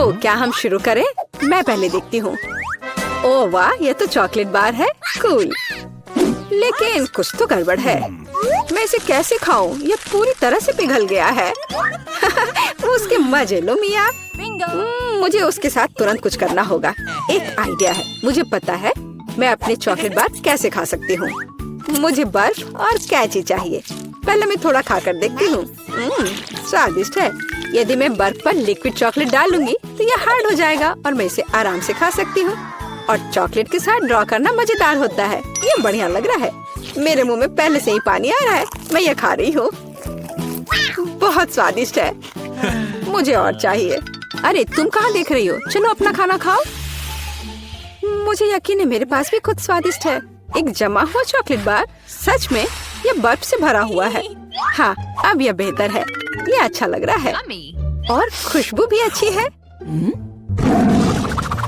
तो क्या हम शुरू करें? मैं पहले देखती हूँ। ओह वाह, ये तो चॉकलेट बार है। कूल। लेकिन कुछ तो गड़बड़ है। मैं इसे कैसे खाऊं? ये पूरी तरह से पिघल गया है। उसके मजे लो मिया। मुझे उसके साथ तुरंत कुछ करना होगा। एक आइडिया है। मुझे पता है मैं अपने चॉकलेट बार कैसे खा सकती हूँ। मुझे बर्फ और कैंची चाहिए। पहले मैं थोड़ा खाकर देखती हूँ। स्वादिष्ट है। यदि मैं बर्फ पर लिक्विड चॉकलेट डालूंगी तो ये हार्ड हो जाएगा और मैं इसे आराम से खा सकती हूँ। और चॉकलेट के साथ ड्रॉ करना मजेदार होता है। ये बढ़िया लग रहा है। मेरे मुंह में पहले से ही पानी आ रहा है। मैं ये खा रही हूँ। बहुत स्वादिष्ट है। मुझे और चाहिए। अरे तुम कहाँ देख रही हो? चलो अपना खाना खाओ। मुझे यकीन है मेरे पास भी खुद स्वादिष्ट है। एक जमा हुआ चॉकलेट बार। सच में ये बर्फ से भरा हुआ है। हाँ, अब यह बेहतर है। ये अच्छा लग रहा है और खुशबू भी अच्छी है।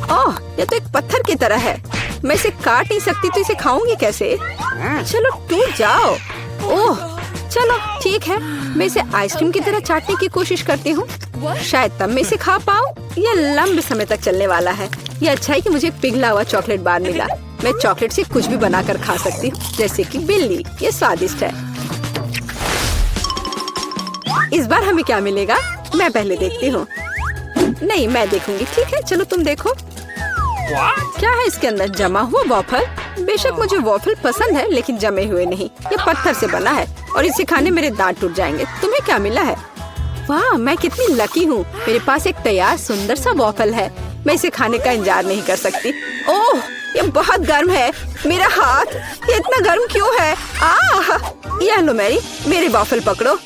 ओह, ये तो एक पत्थर की तरह है। मैं इसे काट नहीं सकती तो इसे खाऊंगी कैसे? चलो टूट जाओ। ओह, चलो ठीक है। मैं इसे आइसक्रीम की तरह चाटने की कोशिश करती हूँ। शायद तब मैं इसे खा पाऊँ। यह लंबे समय तक चलने वाला है। ये अच्छा है कि मुझे पिघला हुआ चॉकलेट बार मिला। मैं चॉकलेट से कुछ भी बनाकर खा सकती हूँ, जैसे कि बिल्ली। ये स्वादिष्ट है। इस बार हमें क्या मिलेगा? मैं पहले देखती हूँ। नहीं, मैं देखूंगी। ठीक है, चलो तुम देखो। क्या है इसके अंदर? जमा हुआ वॉफल। बेशक मुझे वॉफल पसंद है, लेकिन जमे हुए नहीं। ये पत्थर से बना है और इसे खाने मेरे दांत टूट जाएंगे। तुम्हें क्या मिला है? वाह, मैं कितनी लकी हूँ। मेरे पास एक तैयार सुंदर सा वॉफल है। मैं इसे खाने का इंतजार नहीं कर सकती। ओह, ये बहुत गर्म है। मेरा हाथ, ये इतना गर्म क्यों है? ये लो मेरी वॉफल पकड़ो।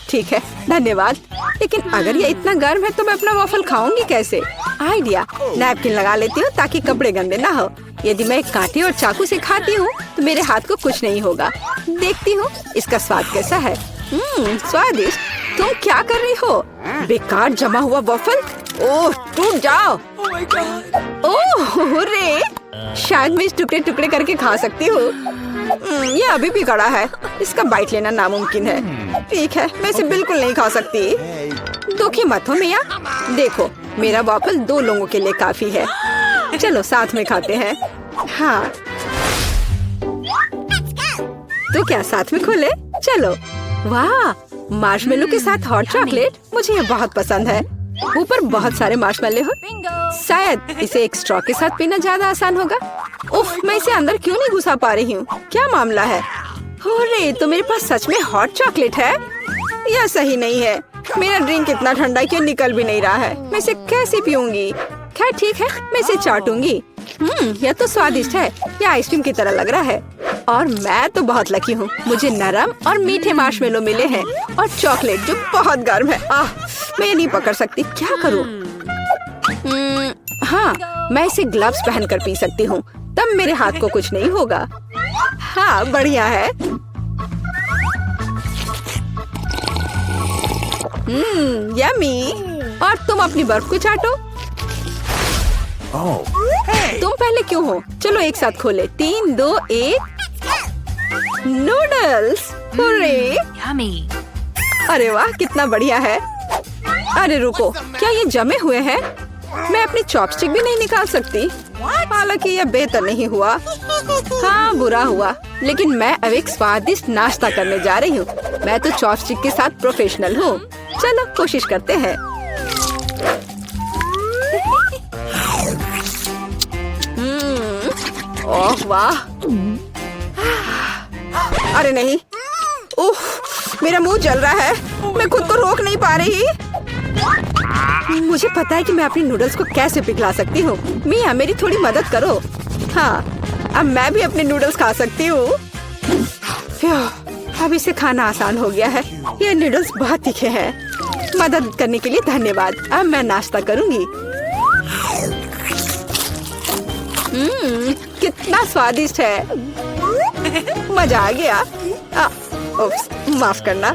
ठीक है, धन्यवाद। लेकिन अगर ये इतना गर्म है तो मैं अपना वॉफल खाऊंगी कैसे? आइडिया, नैपकिन लगा लेती हूँ ताकि कपड़े गंदे ना हो। यदि मैं कांटे और चाकू से खाती हूँ तो मेरे हाथ को कुछ नहीं होगा। देखती हूँ इसका स्वाद कैसा है। स्वादिष्ट। तुम क्या कर रही हो? बेकार जमा हुआ वॉफल। ओह, टूट जाओ। ओह रे, शायद मैं इस टुकड़े टुकड़े करके खा सकती हूँ। ये अभी भी कड़ा है। इसका बाइट लेना नामुमकिन है। ठीक है, मैं इसे बिल्कुल नहीं खा सकती। दुखी मत हो मिया। देखो, मेरा वॉफल 2 लोगों के लिए काफी है। चलो साथ में खाते हैं। हाँ, तो क्या साथ में खोले? चलो। वाह, मार्शमेलो के साथ हॉट चॉकलेट। मुझे ये बहुत पसंद है। ऊपर बहुत सारे मार्शमेलो हो। शायद इसे एक स्ट्रॉ के साथ पीना ज्यादा आसान होगा। उफ, मैं इसे अंदर क्यों नहीं घुसा पा रही हूँ? क्या मामला है? अरे, तो मेरे पास सच में हॉट चॉकलेट है? यह सही नहीं है। मेरा ड्रिंक इतना ठंडा क्यों निकल भी नहीं रहा है? मैं इसे कैसे पीऊंगी? खैर ठीक है, मैं इसे चाटूंगी। यह तो स्वादिष्ट है। यह आइसक्रीम की तरह लग रहा है। और मैं तो बहुत लकी हूँ। मुझे नरम और मीठे मार्शमेलो मिले हैं और चॉकलेट जो बहुत गर्म है। मैं ये नहीं पकड़ सकती। क्या करूँ? हाँ, मैं इसे ग्लव्स पहनकर पी सकती हूँ। तब मेरे हाथ को कुछ नहीं होगा। हाँ, बढ़िया है। यम्मी। और तुम अपनी बर्फ को चाटो। तुम पहले क्यों हो? चलो एक साथ खोले। 3, 2, 1। नूडल्स। अरे वाह, कितना बढ़िया है। अरे रुको, क्या ये जमे हुए हैं? मैं अपनी चॉपस्टिक भी नहीं निकाल सकती। हालांकि यह बेहतर नहीं हुआ। हाँ, बुरा हुआ। लेकिन मैं अब एक स्वादिष्ट नाश्ता करने जा रही हूँ। मैं तो चॉपस्टिक के साथ प्रोफेशनल हूँ। चलो कोशिश करते हैं। ओह वाह। अरे नहीं। उफ, मेरा मुंह जल रहा है। मैं खुद को रोक नहीं पा रही। मुझे पता है कि मैं अपनी नूडल्स को कैसे पिघला सकती हूँ। मिया, मेरी थोड़ी मदद करो। हाँ, अब मैं भी अपने नूडल्स खा सकती हूँ। अब इसे खाना आसान हो गया है। ये नूडल्स बहुत तीखे हैं। मदद करने के लिए धन्यवाद। अब मैं नाश्ता करूँगी। कितना स्वादिष्ट है। मजा आ गया। माफ करना।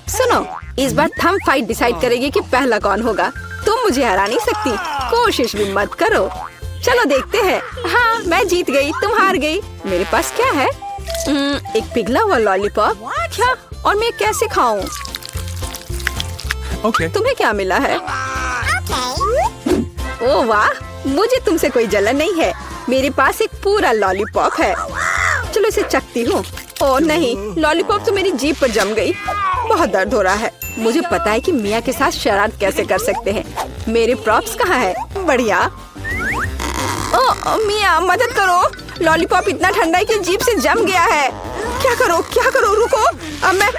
सुनो, इस बार थंब फाइट डिसाइड करेगी कि पहला कौन होगा। तुम मुझे हरा नहीं सकती। कोशिश भी मत करो। चलो देखते हैं। हाँ, मैं जीत गई, तुम हार गई। मेरे पास क्या है? एक पिघला हुआ लॉलीपॉप। क्या? और मैं कैसे खाऊं? तुम्हें क्या मिला है? ओह वाह, मुझे तुमसे कोई जलन नहीं है। मेरे पास एक पूरा लॉलीपॉप है। चलो इसे चखती हूँ। ओह नहीं, लॉलीपॉप तो मेरी जीभ पर जम गई। बहुत दर्द हो रहा है। मुझे पता है कि मिया के साथ शरारत कैसे कर सकते हैं। मेरे प्रॉप्स कहाँ है? बढ़िया। ओह मिया, मदद करो। लॉलीपॉप इतना ठंडा है कि जीभ से जम गया है। क्या करो, रुको। अब मैं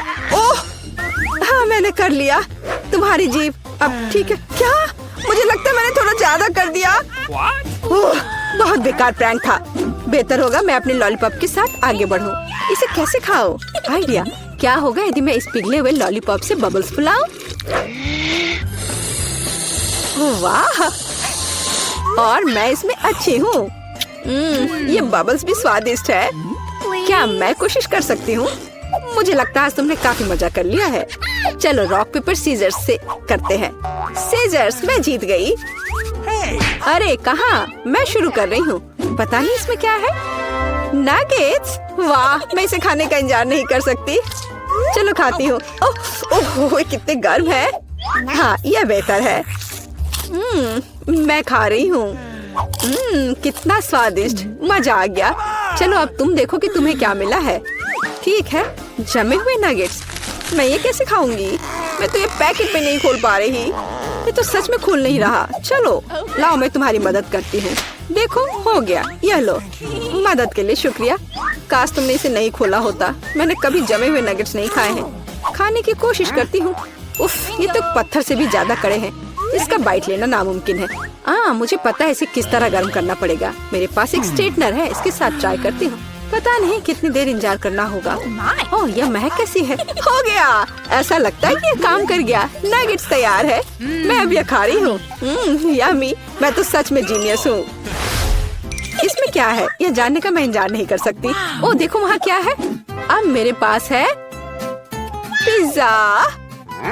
हाँ, मैंने कर लिया। तुम्हारी जीभ अब ठीक है क्या? मुझे लगता है मैंने थोड़ा ज्यादा कर दिया। बहुत बेकार प्रैंक था। बेहतर होगा मैं अपने लॉलीपॉप के साथ आगे बढ़ूं। इसे कैसे खाओ? आइडिया। क्या होगा यदि मैं इस पिघले हुए लॉलीपॉप से बबल्स फुलाऊं? वाह, और मैं इसमें अच्छी हूँ। ये बबल्स भी स्वादिष्ट है। क्या मैं कोशिश कर सकती हूँ? मुझे लगता है आज तुमने काफी मजा कर लिया है। चलो रॉक पेपर सीजर्स से करते हैं। सीजर्स, मैं जीत गई। अरे कहाँ? मैं शुरू कर रही हूँ। पता नहीं इसमें क्या है। नगेट्स, वाह, मैं इसे खाने का इंतजार नहीं कर सकती। चलो खाती हूँ। ओह, कितने गर्म है। हाँ, यह बेहतर है। मैं खा रही हूँ। कितना स्वादिष्ट, मजा आ गया। चलो अब तुम देखो कि तुम्हें क्या मिला है। ठीक है, जमे हुए नगेट्स। मैं ये कैसे खाऊंगी? मैं तो ये पैकेट पे नहीं खोल पा रही। ये तो सच में खुल नहीं रहा। चलो लाओ, मैं तुम्हारी मदद करती हूँ। देखो, हो गया। यह लो। मदद के लिए शुक्रिया। काश तुमने इसे नहीं खोला होता। मैंने कभी जमे हुए नगेट्स नहीं खाए हैं। खाने की कोशिश करती हूँ। उफ, ये तो पत्थर से भी ज्यादा कड़े हैं। इसका बाइट लेना नामुमकिन है। मुझे पता है इसे किस तरह गर्म करना पड़ेगा। मेरे पास एक स्ट्रेटनर है, इसके साथ ट्राई करती हूँ। पता नहीं कितनी देर इंतजार करना होगा। ओह, यह महक कैसी है। हो गया। ऐसा लगता है कि ये काम कर गया। नगेट्स तैयार है। मैं अब यह खा रही हूँ। यम्मी, मैं तो सच में जीनियस हूँ। इसमें क्या है यह जानने का मैं इंतजार नहीं कर सकती। ओह देखो, वहाँ क्या है। अब मेरे पास है पिज्जा।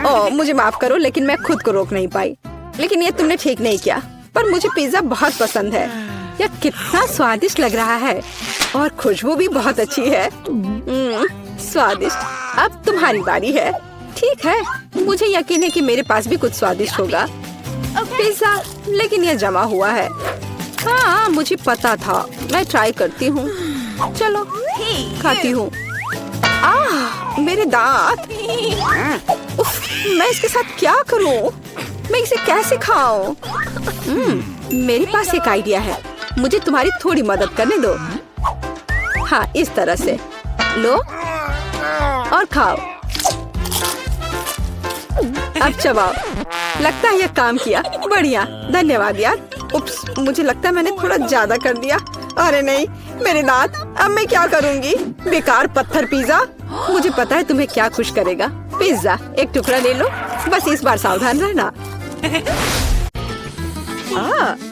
ओह मुझे माफ करो, लेकिन मैं खुद को रोक नहीं पाई। लेकिन ये तुमने ठीक नहीं किया। पर मुझे पिज्जा बहुत पसंद है। यह कितना स्वादिष्ट लग रहा है और खुशबू भी बहुत अच्छी है। स्वादिष्ट। अब तुम्हारी बारी है। ठीक है, मुझे यकीन है कि मेरे पास भी कुछ स्वादिष्ट होगा। पिज्जा, लेकिन यह जमा हुआ है। हाँ, मुझे पता था। मैं ट्राई करती हूँ। चलो खाती हूँ। मेरे दांत। उफ, मैं इसके साथ क्या करूँ? मैं इसे कैसे खाऊं? मेरे पास एक आइडिया है। मुझे तुम्हारी थोड़ी मदद करने दो। हाँ, इस तरह से लो और खाओ। अब चबाओ। लगता है यह काम किया। बढ़िया, धन्यवाद यार। उप्स, मुझे लगता है मैंने थोड़ा ज्यादा कर दिया। अरे नहीं, मेरे दांत। अब मैं क्या करूँगी? बेकार पत्थर पिज्जा। मुझे पता है तुम्हें क्या खुश करेगा। पिज्जा, एक टुकड़ा ले लो। बस इस बार सावधान रहना।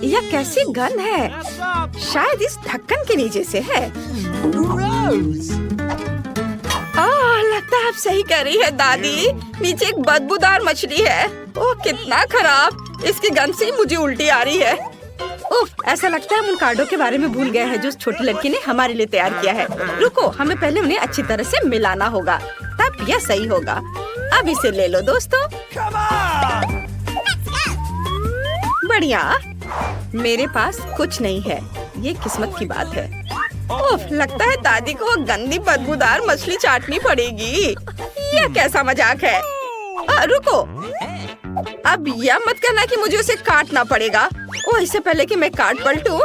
यह कैसी गन है? शायद इस ढक्कन के नीचे से है। लगता है आप सही कह रही है दादी। नीचे एक बदबूदार मछली है। ओह कितना खराब। इसकी गंध से मुझे उल्टी आ रही है। उफ, ऐसा लगता है हम उन कार्डों के बारे में भूल गए हैं जो उस छोटी लड़की ने हमारे लिए तैयार किया है। रुको, हमें पहले उन्हें अच्छी तरह से मिलाना होगा, तब यह सही होगा। अब इसे ले लो दोस्तों। बढ़िया। मेरे पास कुछ नहीं है। ये किस्मत की बात है। उफ, लगता है दादी को गंदी बदबूदार मछली चाटनी पड़ेगी। यह कैसा मजाक है? रुको, अब यह मत करना कि मुझे उसे काटना पड़ेगा। ओह, इससे पहले कि मैं काट पलटूं,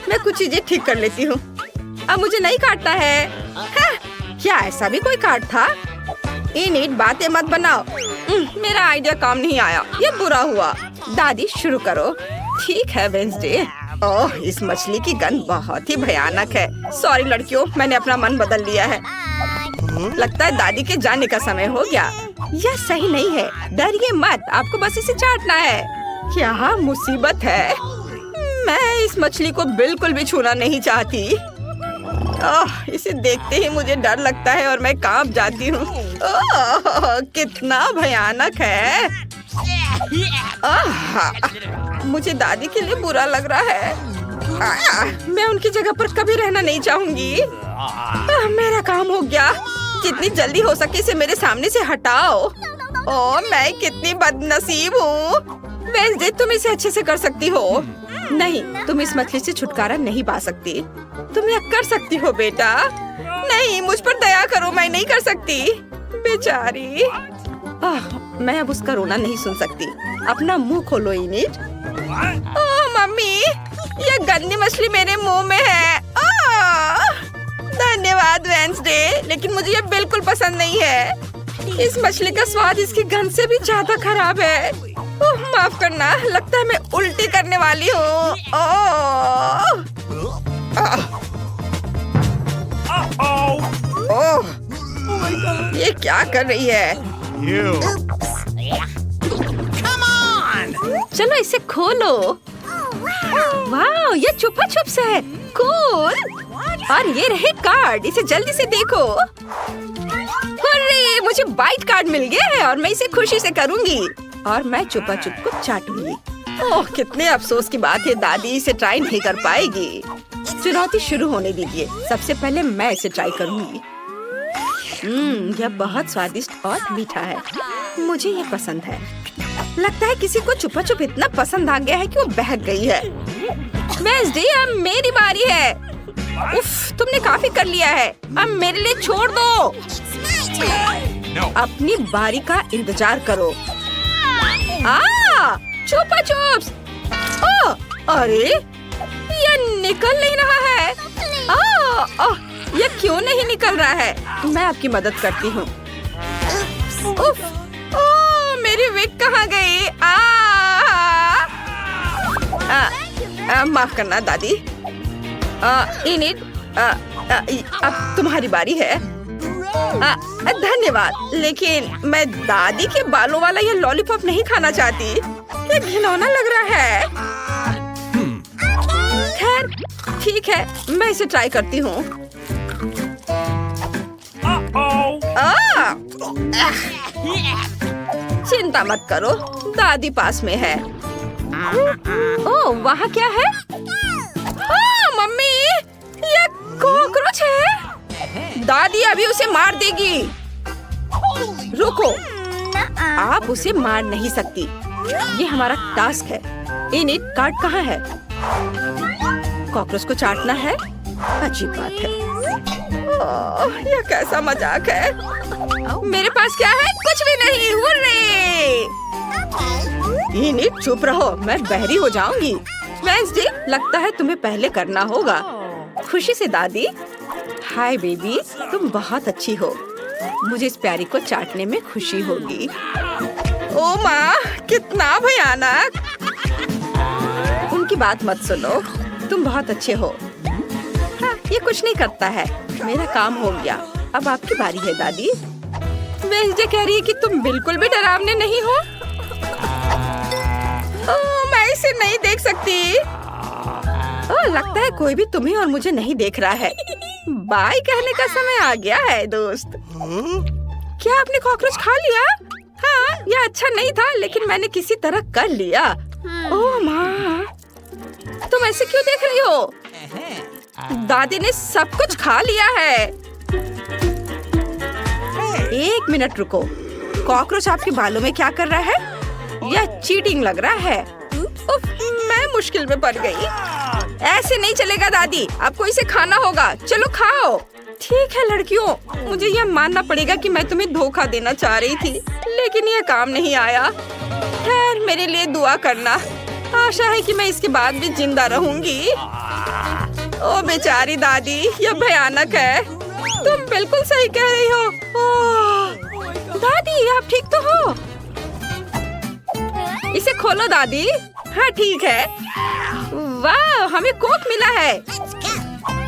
मैं कुछ चीजें ठीक कर लेती हूँ। अब मुझे नहीं काटना है। क्या ऐसा भी कोई काट था? इन बातें मत बनाओ। मेरा आइडिया काम नहीं आया। ये बुरा हुआ। दादी शुरू करो। ठीक है वेंसडे। ओह, इस मछली की गंध बहुत ही भयानक है। सॉरी लड़कियों, मैंने अपना मन बदल लिया है। लगता है दादी के जाने का समय हो गया। यह सही नहीं है। डरिए मत, आपको बस इसे चाटना है। क्या मुसीबत है। मैं इस मछली को बिल्कुल भी छूना नहीं चाहती। इसे देखते ही मुझे डर लगता है और मैं कांप जाती हूँ। कितना भयानक है। मुझे दादी के लिए बुरा लग रहा है। मैं उनकी जगह पर कभी रहना नहीं चाहूंगी। मेरा काम हो गया। जितनी जल्दी हो सके इसे मेरे सामने से हटाओ। ओह, मैं कितनी बदनसीब हूँ। वेंसडे, तुम इसे अच्छे से कर सकती हो। नहीं, तुम इस मछली से छुटकारा नहीं पा सकती। तुम यह कर सकती हो बेटा। नहीं, मुझ पर दया करो, मैं नहीं कर सकती। बेचारी। मैं अब उसका रोना नहीं सुन सकती। अपना मुंह खोलो इनिट। ओह मम्मी, यह गंदी मछली मेरे मुंह में है। धन्यवाद वेंसडे, लेकिन मुझे ये बिल्कुल पसंद नहीं है। इस मछली का स्वाद इसकी गंध से भी ज्यादा खराब है। ओह, माफ करना, लगता है मैं उल्टी करने वाली हूँ। ओह, ये क्या कर रही है? चलो इसे खोलो। वाह, ये छुपा छुप से है। कूल। और ये रहे कार्ड, इसे जल्दी से देखो। अरे, मुझे बाइट कार्ड मिल गया है और मैं इसे खुशी से करूंगी। और मैं छुपा छुप को चाटूंगी। ओह, कितने अफसोस की बात है, दादी इसे ट्राई नहीं कर पाएगी। चुनौती शुरू होने दीजिए। सबसे पहले मैं इसे ट्राई करूंगी। यह बहुत स्वादिष्ट और मीठा है। मुझे ये पसंद है। लगता है किसी को छुपा छुप इतना पसंद आ गया है कि वो बहक गई है। वेंसडे, अब मेरी बारी है। उफ, तुमने काफी कर लिया है। अब मेरे लिए छोड़ दो। अपनी बारी का इंतजार करो। छुपा छुप्स। अरे, ये निकल नहीं रहा है। ये क्यों नहीं निकल रहा है? मैं आपकी मदद करती हूँ। उफ, मेरी विग कहाँ गई? माफ करना दादी। इनिट, अब तुम्हारी बारी है। धन्यवाद, लेकिन मैं दादी के बालों वाला ये लॉलीपॉप नहीं खाना चाहती। ये घिनौना लग रहा है। खैर, ठीक है, मैं इसे ट्राई करती हूँ। चिंता मत करो, दादी पास में है। ओह, वहाँ क्या है? मम्मी, ये कॉकरोच है। दादी अभी उसे मार देगी। रुको, आप उसे मार नहीं सकती। ये हमारा टास्क है। इनिट, कार्ड कहाँ है? कॉकरोच को चाटना है। अच्छी बात है। यह कैसा मजाक है? मेरे पास क्या है? कुछ भी नहीं। हुर्रे! इनिट, चुप रहो, मैं बहरी हो जाऊंगी। वेंसडे, लगता है तुम्हें पहले करना होगा। खुशी से दादी। हाय बेबी, तुम बहुत अच्छी हो। मुझे इस प्यारी को चाटने में खुशी होगी। ओ माँ, कितना भयानक। उनकी बात मत सुनो, तुम बहुत अच्छे हो। ये कुछ नहीं करता है। मेरा काम हो गया। अब आपकी बारी है दादी। वेंसडे कह रही है कि तुम बिल्कुल भी डरावने नहीं हो। मैं इसे नहीं देख सकती। लगता है कोई भी तुम्हें और मुझे नहीं देख रहा है। बाय कहने का समय आ गया है दोस्त। क्या आपने कॉकरोच खा लिया? हाँ, यह अच्छा नहीं था, लेकिन मैंने किसी तरह कर लिया। ओह माँ, तुम ऐसे क्यों देख रही हो? दादी ने सब कुछ खा लिया है। एक मिनट रुको, कॉकरोच आपके बालों में क्या कर रहा है? यह चीटिंग लग रहा है। उफ, मैं मुश्किल में पड़ गई। ऐसे नहीं चलेगा दादी, आपको इसे खाना होगा। चलो खाओ। ठीक है लड़कियों, मुझे यह मानना पड़ेगा कि मैं तुम्हें धोखा देना चाह रही थी, लेकिन यह काम नहीं आया। खैर, मेरे लिए दुआ करना। आशा है कि मैं इसके बाद भी जिंदा रहूंगी। ओ बेचारी दादी, यह भयानक है। तुम बिल्कुल सही कह रही हो। दादी, आप ठीक तो हो? इसे खोलो दादी। हाँ ठीक है। वाह, हमें कोक मिला है।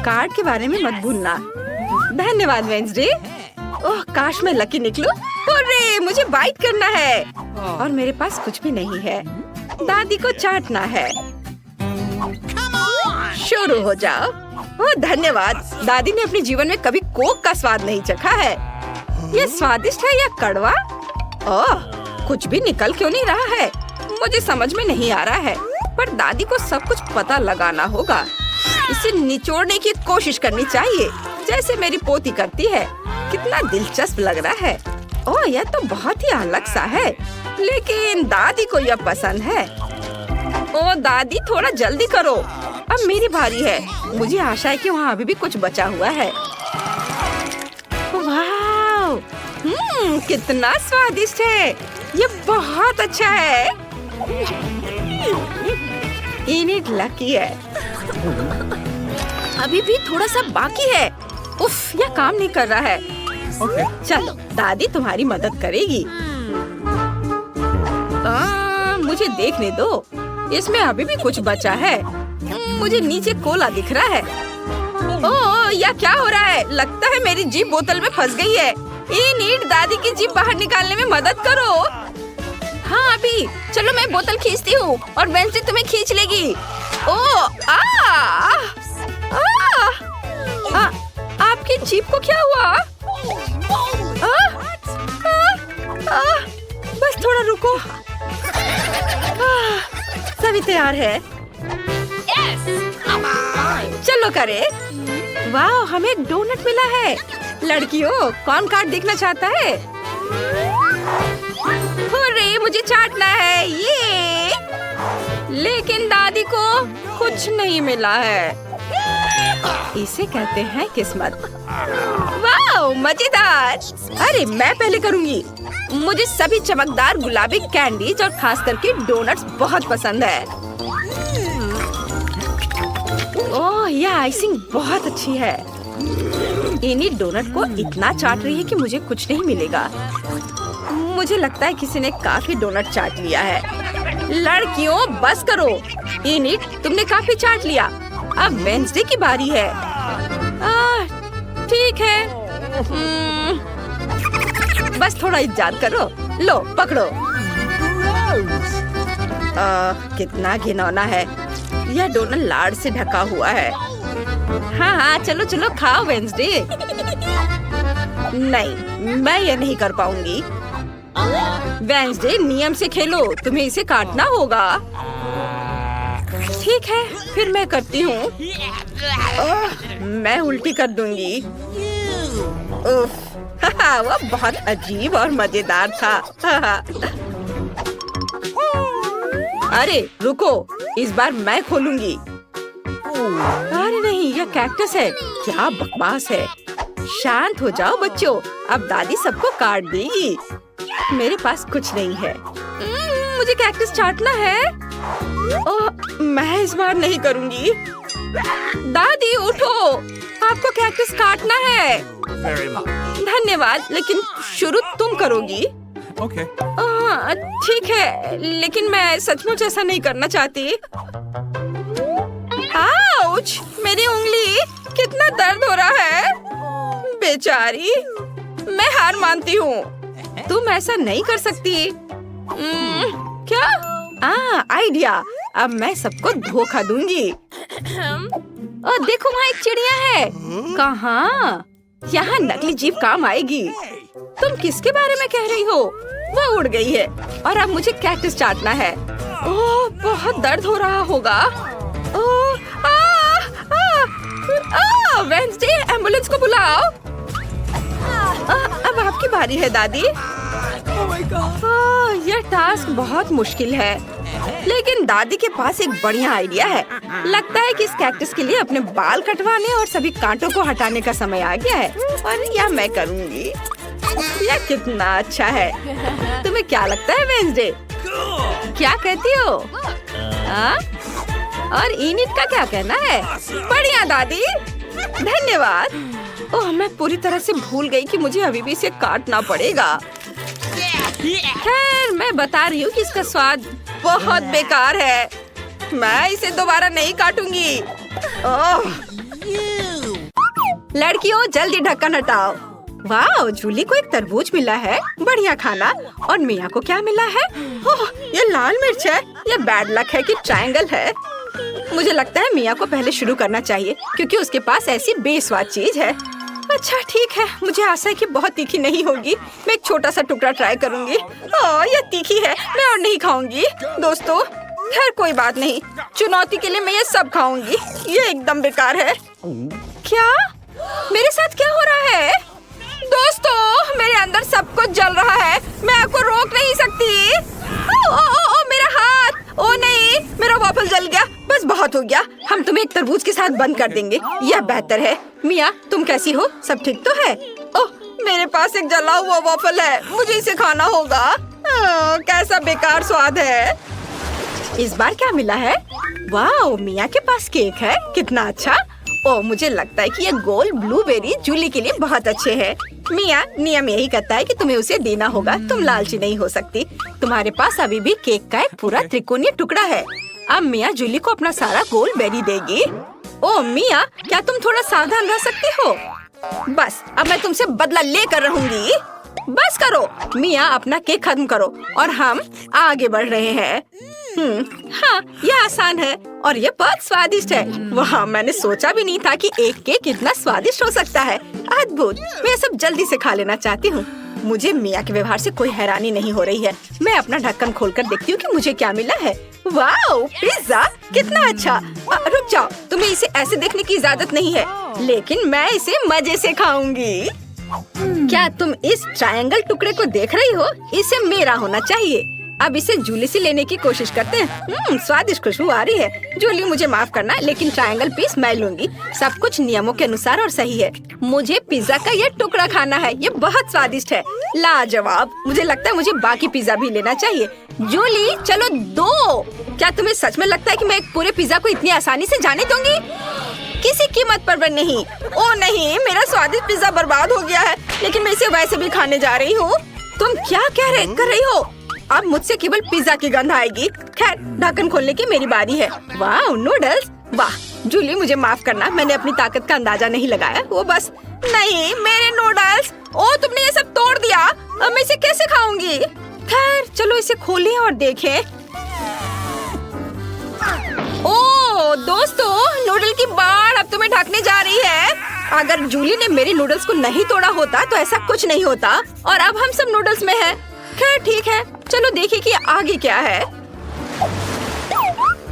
कार्ड के बारे में मत भूलना। धन्यवाद वेंसडे। ओह, काश मैं लकी निकलूं। अरे, मुझे बाइट करना है और मेरे पास कुछ भी नहीं है। दादी को चाटना है। शुरू हो जाओ। ओह धन्यवाद। दादी ने अपने जीवन में कभी कोक का स्वाद नहीं चखा है। यह स्वादिष्ट है या कड़वा? ओह, कुछ भी निकल क्यों नहीं रहा है? मुझे समझ में नहीं आ रहा है, पर दादी को सब कुछ पता लगाना होगा। इसे निचोड़ने की कोशिश करनी चाहिए, जैसे मेरी पोती करती है। कितना दिलचस्प लग रहा है। ओह, यह तो बहुत ही अलग सा है, लेकिन दादी को यह पसंद है। ओह दादी, थोड़ा जल्दी करो, अब मेरी बारी है। मुझे आशा है कि वहाँ अभी भी कुछ बचा हुआ है। वाह, कितना स्वादिष्ट है, ये बहुत अच्छा है। इनिट लकी है। अभी भी थोड़ा सा बाकी है। उफ, यह काम नहीं कर रहा है। चलो, दादी तुम्हारी मदद करेगी। मुझे देखने दो, इसमें अभी भी कुछ बचा है। मुझे नीचे कोला दिख रहा है। ओह, यह क्या हो रहा है? लगता है मेरी जीभ बोतल में फंस गई है। इनिट, दादी की जीभ बाहर निकालने में मदद करो। हाँ अभी, चलो मैं बोतल खींचती हूँ और वेंसडे तुम्हें खींच लेगी। ओह, आपकी जीभ को क्या हुआ? बस थोड़ा रुको। सभी तैयार है? चलो करे। वाह, हमें एक डोनट मिला है। लड़कियों, कौन कार्ड देखना चाहता है? अरे, मुझे चाटना है ये। लेकिन दादी को कुछ नहीं मिला है। इसे कहते हैं किस्मत। वाह, मजेदार। अरे, मैं पहले करूंगी। मुझे सभी चमकदार गुलाबी कैंडीज और खास करके डोनट्स बहुत पसंद है। ओह, यह आइसिंग बहुत अच्छी है। इन्हीं डोनट को इतना चाट रही है कि मुझे कुछ नहीं मिलेगा। मुझे लगता है किसी ने काफी डोनट चाट लिया है। लड़कियों, बस करो। इनिट, तुमने काफी चाट लिया। अब वेंसडे की बारी है। ठीक है। बस थोड़ा इंतजार करो। लो, पकड़ो। कितना घिनौना है। यह डोनट लाड़ से ढका हुआ है। हाँ, चलो चलो खाओ वेंसडे। नहीं, मैं ये नहीं कर पाऊंगी। वेंसडे, नियम से खेलो, तुम्हें इसे काटना होगा। ठीक है, फिर मैं करती हूँ। मैं उल्टी कर दूंगी। वो बहुत अजीब और मजेदार था। अरे रुको, इस बार मैं खोलूंगी। अरे नहीं, यह कैक्टस है। क्या बकवास है। शांत हो जाओ बच्चों, अब दादी सबको काट देगी। मेरे पास कुछ नहीं है। मुझे कैक्टस चाटना है। ओह, मैं इस बार नहीं करूंगी। दादी उठो, आपको कैक्टस काटना है। धन्यवाद, लेकिन शुरू तुम करोगी। ठीक है, लेकिन मैं सचमुच ऐसा नहीं करना चाहती। आउच, मेरी उंगली, कितना दर्द हो रहा है। बेचारी, मैं हार मानती हूँ। तुम ऐसा नहीं कर सकती। क्या? आइडिया। अब मैं सबको धोखा दूंगी। और देखो, वहाँ एक चिड़िया है। कहाँ? यहाँ नकली जीभ काम आएगी। तुम किसके बारे में कह रही हो? वो उड़ गई है और अब मुझे कैक्टस चाटना है। ओह, बहुत दर्द हो रहा होगा। ओह, वेंसडे, एम्बुलेंस को बुलाओ। अब आपकी बारी है दादी। यह टास्क बहुत मुश्किल है, लेकिन दादी के पास एक बढ़िया आइडिया है। लगता है कि इस कैक्टस के लिए अपने बाल कटवाने और सभी कांटों को हटाने का समय आ गया है, और यह मैं करूँगी। यह कितना अच्छा है। तुम्हें क्या लगता है वेंसडे? क्या कहती हो? और इनिट का क्या कहना है? बढ़िया दादी, धन्यवाद। ओह, मैं पूरी तरह से भूल गई कि मुझे अभी भी इसे काटना पड़ेगा। खैर, मैं बता रही हूँ कि इसका स्वाद बहुत बेकार है। मैं इसे दोबारा नहीं काटूंगी। ओह, लड़कियों, जल्दी ढक्कन हटाओ। वाह, जूली को एक तरबूज मिला है। बढ़िया खाना। और मिया को क्या मिला है? ओह, ये लाल मिर्च है। ये बैड लक है कि ट्रायंगल है। मुझे लगता है मिया को पहले शुरू करना चाहिए, क्योंकि उसके पास ऐसी बेस्वाद चीज है। अच्छा ठीक है, मुझे आशा है कि बहुत तीखी नहीं होगी। मैं एक छोटा सा टुकड़ा ट्राई करूंगी। ये तीखी है, मैं और नहीं खाऊंगी। दोस्तों, खैर कोई बात नहीं, चुनौती के लिए मैं ये सब खाऊंगी। ये एकदम बेकार है। क्या? मेरे साथ क्या हो रहा है? दोस्तों, मेरे अंदर सब कुछ जल रहा है, मैं आपको रोक नहीं सकती। ओ, मेरा हाथ, ओ नहीं, मेरा वॉफल जल गया। बस बहुत हो गया, हम तुम्हें एक तरबूज के साथ बंद कर देंगे, यह बेहतर है। मिया, तुम कैसी हो? सब ठीक तो है? ओह, मेरे पास एक जला हुआ वॉफल है, मुझे इसे खाना होगा। कैसा बेकार स्वाद है। इस बार क्या मिला है? वाह, मिया के पास केक है, कितना अच्छा। ओह, मुझे लगता है कि ये गोल ब्लूबेरी जूली के लिए बहुत अच्छे हैं। मिया, नियम यही कहता है कि तुम्हें उसे देना होगा, तुम लालची नहीं हो सकती। तुम्हारे पास अभी भी केक का एक पूरा त्रिकोणीय टुकड़ा है। अब मिया जूली को अपना सारा गोल बेरी देगी। ओह मिया, क्या तुम थोड़ा सावधान रह सकती हो? बस, अब मैं तुमसे बदला लेकर रहूंगी। बस करो मिया, अपना केक खत्म करो और हम आगे बढ़ रहे हैं। हाँ, यह आसान है और ये बहुत स्वादिष्ट है। वाह, मैंने सोचा भी नहीं था कि एक केक इतना स्वादिष्ट हो सकता है। अद्भुत, मैं सब जल्दी से खा लेना चाहती हूँ। मुझे मिया के व्यवहार से कोई हैरानी नहीं हो रही है। मैं अपना ढक्कन खोलकर देखती हूँ कि मुझे क्या मिला है। वाह, पिज्जा, कितना अच्छा। रुक जाओ, तुम्हें इसे ऐसे देखने की इजाजत नहीं है, लेकिन मैं इसे मजे से खाऊंगी। क्या तुम इस ट्रायंगल टुकड़े को देख रही हो? इसे मेरा होना चाहिए। अब इसे जूली से लेने की कोशिश करते हैं। स्वादिष्ट खुशबू आ रही है। जूली, मुझे माफ करना, लेकिन ट्रायंगल पीस मैं लूंगी। सब कुछ नियमों के अनुसार और सही है। मुझे पिज्जा का ये टुकड़ा खाना है, ये बहुत स्वादिष्ट है, लाजवाब। मुझे लगता है मुझे बाकी पिज्जा भी लेना चाहिए। जूली, चलो दो। क्या तुम्हें सच में लगता है कि मैं एक पूरे पिज्जा को इतनी आसानी से जाने दूंगी? किसी कीमत पर नहीं। ओ नहीं, मेरा स्वादिष्ट पिज्जा बर्बाद हो गया है, लेकिन मैं इसे वैसे भी खाने जा रही हूँ। तुम क्या कर रही हो? अब मुझसे केवल पिज्जा की गंध आएगी। खैर, ढक्कन खोलने की मेरी बारी है। वाह, नूडल्स, वाह। जूली, मुझे माफ करना, मैंने अपनी ताकत का अंदाजा नहीं लगाया। वो बस नहीं, मेरे नूडल्स। ओ, तुमने ये सब तोड़ दिया, अब मैं इसे कैसे खाऊंगी? खैर, चलो इसे खोलें और देखें। ओ दोस्तों, नूडल की बाढ़ अब तुम्हें ढकने जा रही है। अगर जूली ने मेरी नूडल्स को नहीं तोड़ा होता तो ऐसा कुछ नहीं होता, और अब हम सब नूडल्स में हैं। खैर ठीक है, चलो देखिए कि आगे क्या है।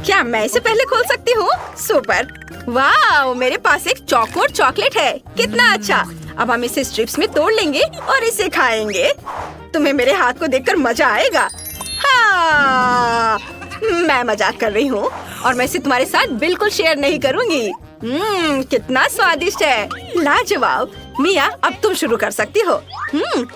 क्या मैं इसे पहले खोल सकती हूँ? सुपर। वाह, मेरे पास एक चौकोर चॉकलेट है, कितना अच्छा। अब हम इसे स्ट्रिप्स में तोड़ लेंगे और इसे खाएंगे। तुम्हें मेरे हाथ को देखकर मजा आएगा। हाँ, मैं मजाक कर रही हूँ और मैं इसे तुम्हारे साथ बिल्कुल शेयर नहीं करूँगी। कितना स्वादिष्ट है, लाजवाब। मिया, अब तुम शुरू कर सकती हो।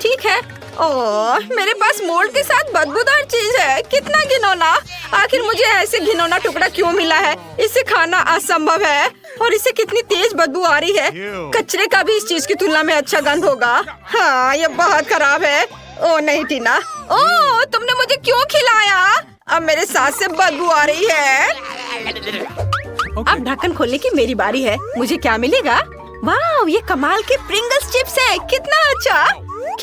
ठीक है। ओह, मेरे पास मोल्ड के साथ बदबूदार चीज है, कितना घिनौना। आखिर मुझे ऐसे घिनौना टुकड़ा क्यों मिला है? इसे खाना असंभव है और इसे कितनी तेज बदबू आ रही है। कचरे का भी इस चीज की तुलना में अच्छा गंध होगा। हाँ, ये बहुत खराब है। ओह नहीं टीना, ओह तुमने मुझे क्यों खिलाया? अब मेरे सांस से बदबू आ रही है। अब ढक्कन खोलने की मेरी बारी है। मुझे क्या मिलेगा? वाह, ये कमाल के प्रिंगल्स चिप्स है, कितना अच्छा।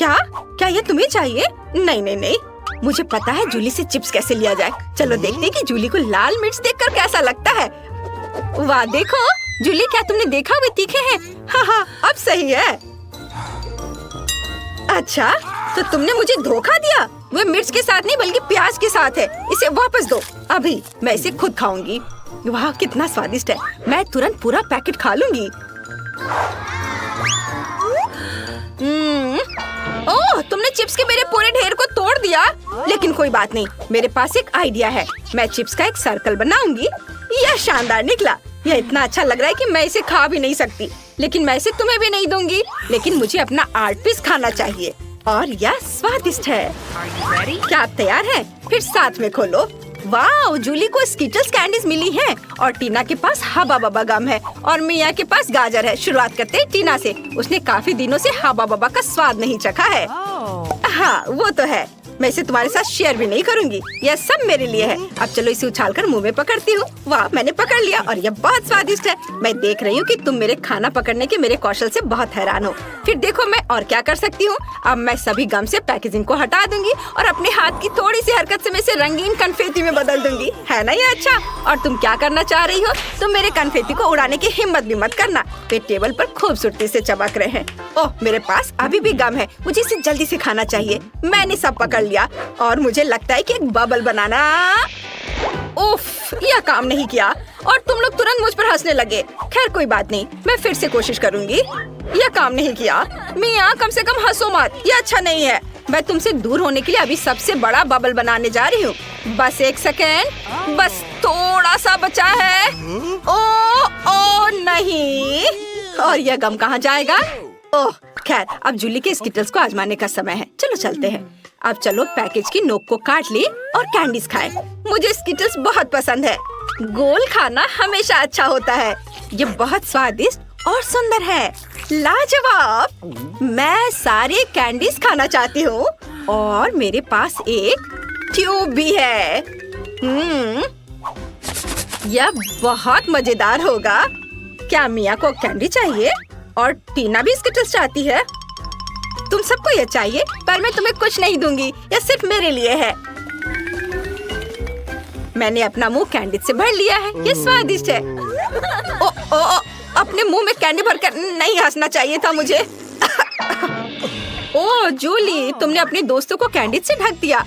क्या ये तुम्हें चाहिए? नहीं नहीं नहीं, मुझे पता है जूली से चिप्स कैसे लिया जाए। चलो देखते हैं कि जूली को लाल मिर्च देखकर कैसा लगता है। वाह देखो जूली, क्या तुमने देखा वे तीखे हैं? हाँ, अब सही है। अच्छा, तो तुमने मुझे धोखा दिया। वे मिर्च के साथ नहीं बल्कि प्याज के साथ है। इसे वापस दो, अभी मैं इसे खुद खाऊंगी। वाह, कितना स्वादिष्ट है। मैं तुरंत पूरा पैकेट खा लूंगी। ओह, तुमने चिप्स के मेरे पूरे ढेर को तोड़ दिया। लेकिन कोई बात नहीं, मेरे पास एक आइडिया है। मैं चिप्स का एक सर्कल बनाऊंगी। यह शानदार निकला। यह इतना अच्छा लग रहा है कि मैं इसे खा भी नहीं सकती, लेकिन मैं इसे तुम्हें भी नहीं दूंगी। लेकिन मुझे अपना आर्ट पीस खाना चाहिए और यह स्वादिष्ट है। क्या आप तैयार हैं? फिर साथ में खोलो। वाह, जूली को स्किटल्स कैंडीज मिली हैं और टीना के पास हबा बबा गम है और मिया के पास गाजर है। शुरुआत करते हैं टीना से। उसने काफी दिनों से हबा बबा का स्वाद नहीं चखा है। हाँ, वो तो है। मैं इसे तुम्हारे साथ शेयर भी नहीं करूंगी। यह सब मेरे लिए है। अब चलो इसे उछालकर मुंह में पकड़ती हूँ। वाह, मैंने पकड़ लिया और यह बहुत स्वादिष्ट है। मैं देख रही हूँ कि तुम मेरे खाना पकड़ने के मेरे कौशल से बहुत हैरान हो। फिर देखो मैं और क्या कर सकती हूँ। अब मैं सभी गम से पैकेजिंग को हटा दूंगी और अपने हाथ की थोड़ी सी हरकत से मैं इसे रंगीन कन्फेटी में बदल दूंगी। है ना ये अच्छा? और तुम क्या करना चाह रही हो? तुम मेरे कन्फेटी को उड़ाने की हिम्मत भी मत करना। वे टेबल पर खूबसूरती से चमक रहे हैं। ओह, मेरे पास अभी भी गम है। मुझे इसे जल्दी से खाना चाहिए। मैंने सब पकड़ लिया और मुझे लगता है कि एक बबल बनाना। उफ, यह काम नहीं किया और तुम लोग तुरंत मुझ पर हंसने लगे। खैर कोई बात नहीं, मैं फिर से कोशिश करूंगी। यह काम नहीं किया। मिया कम से कम हंसो मत, ये अच्छा नहीं है। मैं तुमसे दूर होने के लिए अभी सबसे बड़ा बबल बनाने जा रही हूँ। बस 1 सेकेंड, बस थोड़ा सा बचा है। ओ नहीं, और यह गम कहाँ जाएगा? ओह खैर, अब जूली के स्किटल्स को आजमाने का समय है। चलो चलते हैं। अब चलो पैकेज की नोक को काट ले और कैंडीज खाएं। मुझे स्किटल्स बहुत पसंद है। गोल खाना हमेशा अच्छा होता है। ये बहुत स्वादिष्ट और सुंदर है। लाजवाब। मैं सारे कैंडीज खाना चाहती हूँ और मेरे पास एक ट्यूब भी है। यह बहुत मजेदार होगा। क्या मिया को कैंडी चाहिए? और टीना भी स्किटल्स चाहती है। तुम सबको ये चाहिए, पर मैं तुम्हें कुछ नहीं दूंगी। यह सिर्फ मेरे लिए है। मैंने अपना मुंह कैंडी से भर लिया है। ये स्वादिष्ट है। ओ, अपने मुंह में कैंडी भरकर नहीं हंसना चाहिए था मुझे। ओह जूली, तुमने अपने दोस्तों को कैंडी से ढक दिया।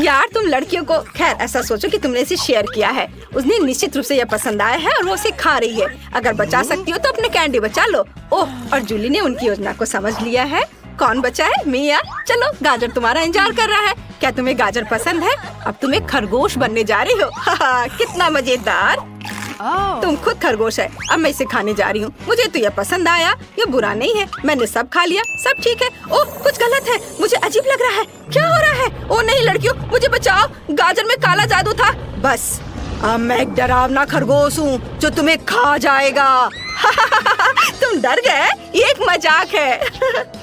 यार तुम लड़कियों को, खैर ऐसा सोचो कि तुमने इसे शेयर किया है। उसने निश्चित रूप से यह पसंद आया है और वो उसे खा रही है। अगर बचा सकती हो तो अपने कैंडी बचा लो। ओह, और जूली ने उनकी योजना को समझ लिया है। कौन बचा है? मिया। चलो, गाजर तुम्हारा इंतजार कर रहा है। क्या तुम्हें गाजर पसंद है? अब तुम एक खरगोश बनने जा रही हो। कितना मजेदार। तुम खुद खरगोश है। अब मैं इसे खाने जा रही हूँ। मुझे तो यह पसंद आया। ये बुरा नहीं है। मैंने सब खा लिया, सब ठीक है। ओह, कुछ गलत है। मुझे अजीब लग रहा है। क्या हो रहा है? ओह नहीं लड़कियों, मुझे बचाओ। गाजर में काला जादू था। बस अब मैं एक डरावना खरगोश हूँ जो तुम्हें खा जाएगा। तुम डर गए? ये एक मजाक है।